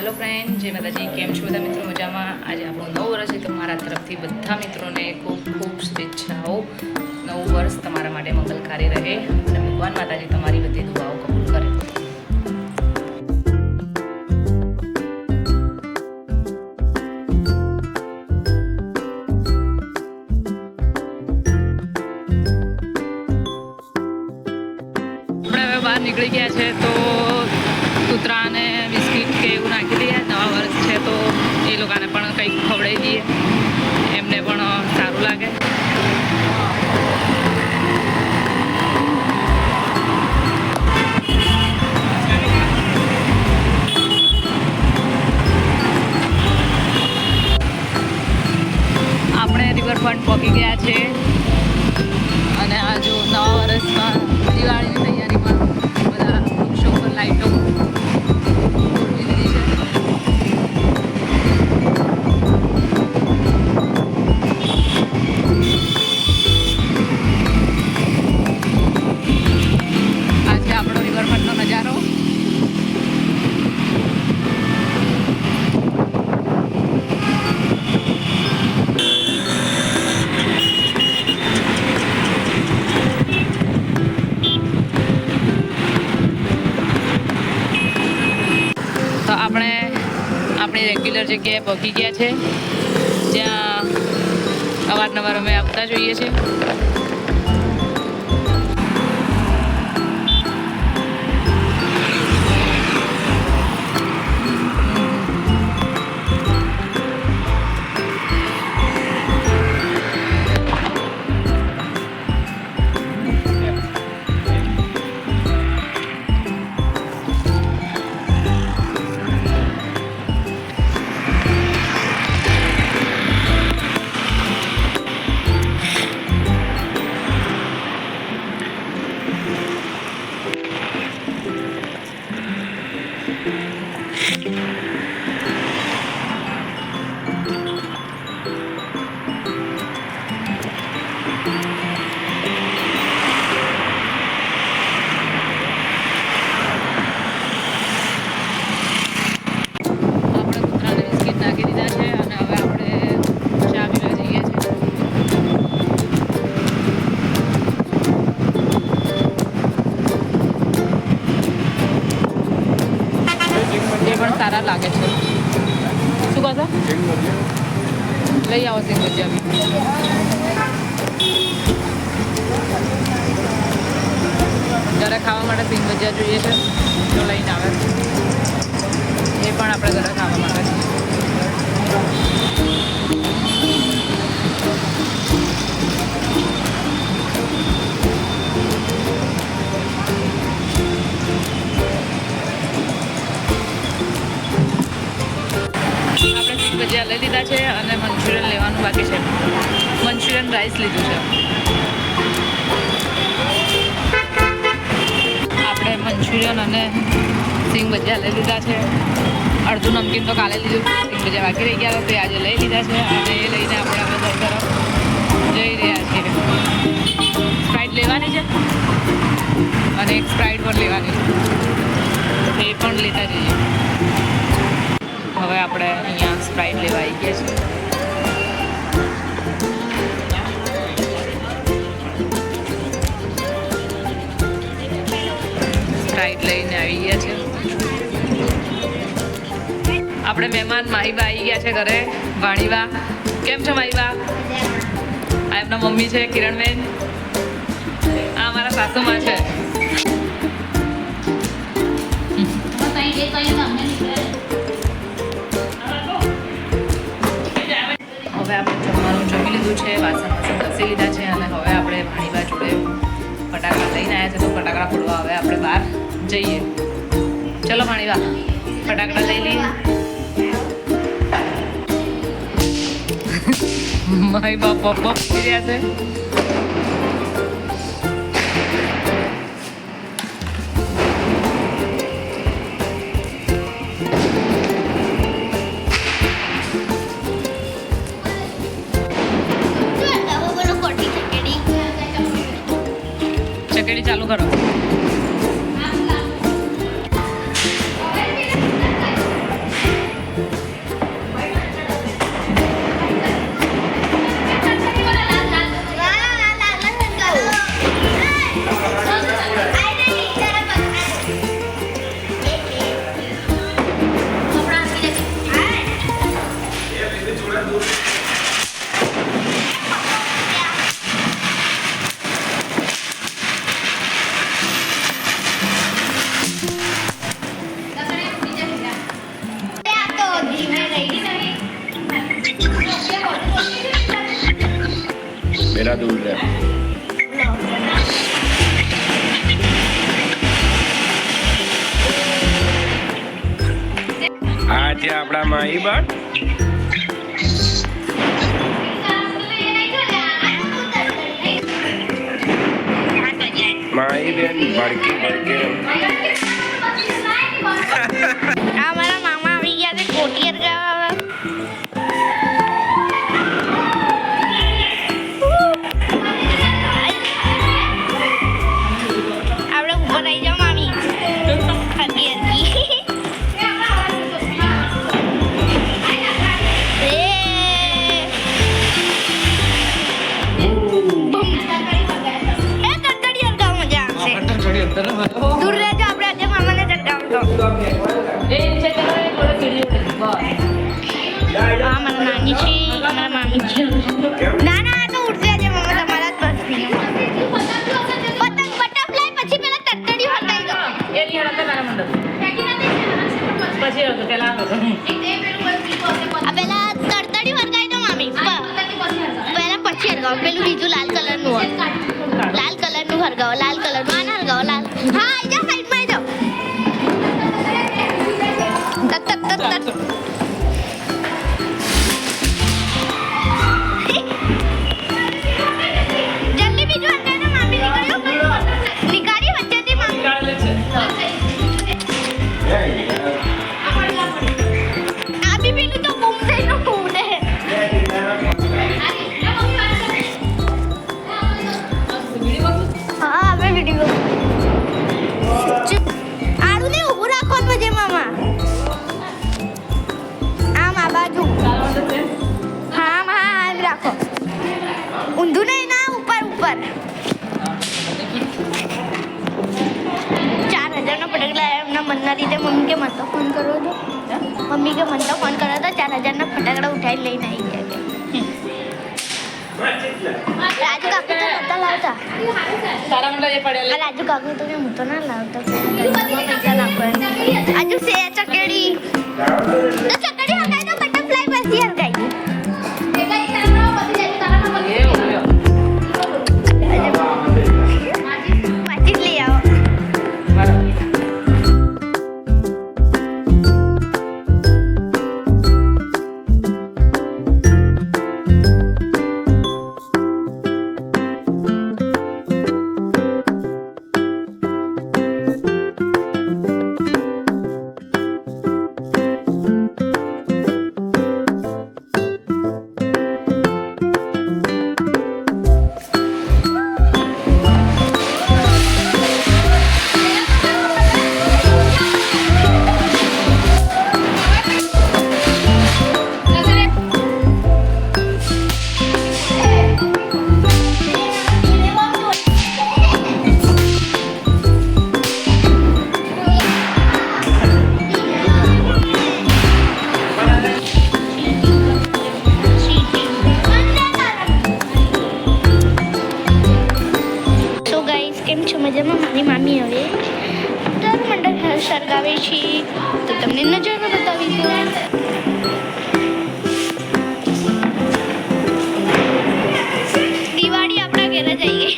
Hello friend, जय माताजी। केम छो બધા મિત્રો? મજામાં? આજે આપણું નવું વર્ષ છે તો મારા તરફથી બધા મિત્રોને ખૂબ ખૂબ શુભેચ્છાઓ। નવું વર્ષ તમારા માટે મંગલકારી રહે અને ભગવાન માતાજી તમારી બધી દુઆઓ કબૂલ કરે। આપણે હવે બહાર નીકળી ગયા છે તો કૂતરાને બિસ્કિટ કે એવું નાખી દઈએ। નવા વર્ષ છે તો એ લોકોને પણ કંઈક ખવડાવી દઈએ, એમને પણ સારું લાગે। આપણે રિવરફ્રન્ટ પહોંચી ગયા છે અને આ જો નવા વર્ષમાં દિવાળીની તૈયારીમાં બધા વૃક્ષો પર લાઈટો આપણી રેગ્યુલર જગ્યાએ પહોંચી ગયા છે, જ્યાં અવારનવાર અમે આવતા જોઈએ છીએ। સારા લાગે છે। શું કહો છો? લઈ આવો સિંગ ભજીયા બી। ઘરે ખાવા માટે સિંગ ભજીયા જોઈએ છે તો લઈને આવે, એ પણ આપણે ઘરે ખાવા માટે છે। ભજીયા લઈ લીધા છે અને મંચુરિયન લેવાનું બાકી છે। મંચુરિયન રાઈસ લીધું છે આપણે। મંચુરિયન અને સિંગ ભજીયા લઈ લીધા છે। અડધું નમકીન તો કાલે લીધું, સિંગ ભજીયા બાકી રહી ગયા તો આજે લઈ લીધા છે અને એ લઈને આપણે હવે ઘર તરફ જઈ રહ્યા છીએ। સ્પ્રાઇટ લેવાની છે અને એક સ્પ્રાઇટ પણ લેવાની છે, એ પણ લેતા જઈએ। હવે આપણે અહીંયા સ્પ્રાઇટ લેવા આવી ગયા છીએ। સ્પ્રાઇટ લઈને આવી ગયા છે આપણે। મહેમાન માહીબા આવી ગયા છે ઘરે, ભાણીબા। કેમ છો માહીબા? આ એમના મમ્મી છે કિરણબેન, આ અમારા સાસુમાં છે। હવે આપણે જમવાનું જમી લીધું છે, વાસણ ઘસી લીધા છે અને હવે આપણે ભાણીબા જોડે ફટાકડા લઈને આવ્યા છે તો ફટાકડા ફોડવા હવે આપણે બહાર જઈએ। ચલો ભાણીબા, ફટાકડા લઈ લઈએ। મારી બાપ પપ્પા રહ્યા છે। ચકેડી ચાલુ કરો। જરા દૂર રહે. આ છે આપણા માઈ બા. માઈ બેન ભડકી ભડકે. આ મારા મામા આવી ગયા છે કોટિયર ગાવા. આપણે ઉપર આવી જાઓ મામી. હરકી હરકી. દૂર રહેજો આપણે આજે મામાને ચડકાવતો. આ મારા નાની છે મારા મામી છે. ના ના આ તો ઉડશે આજે મામા તમારા જ બસથી. પતંગ બટરફ્લાય પછી પેલા તડતડી હટાઈ દો. આ પેલા તડતડી હરગાઈ દો મામી. પેલા પછી હરગાવો પેલું બીજું લાલ કલરનું હોય. લાલ કલરનું હરગાવો લાલ કલરનું આના હરગાવો લાલ. હા આઈ જાઓ સાઈડમાં આઈ જાઓ. તક તક તક તક. જલ્દી બીજું હરગાઈ દો મામી. નીકાળી વચ્ચેથી મામી. આ બી પેલું તો બૂમ થઈને ઉડે. હા આપણે વિડીયો આડું ને ઊભું રાખો પછી મામા. આમ આ બાજુ. હા હા આમ રાખો. ઊંધું નહીં ના ઉપર ઉપર. 4000નો ફટાકડા એમના મનના રીતે મમ્મી કે મને તો ફોન કરો છો. મમ્મી કે મને તો ફોન કર્યો તો 4000ના ફટાકડા ઉઠાઈ લઈને આવી ગયા કે. રાજુ કાકુ તો નતા લાવતા. રાજુ કાકુ તો કે હું તો ના લાવતો. પૈસા નાખો. આજુ સે ચકેડી તો ચકેડી હરગાઈ તો બટરફ્લાય પછી હરગાઈ. પાછી જ લઈ આવો. મજામાં મારી મામી હવે દર મંડળ સળગાવે છે તો તમને નજરમાં બતાવી દઉં. દિવાળી આપણા ઘરે જઈએ.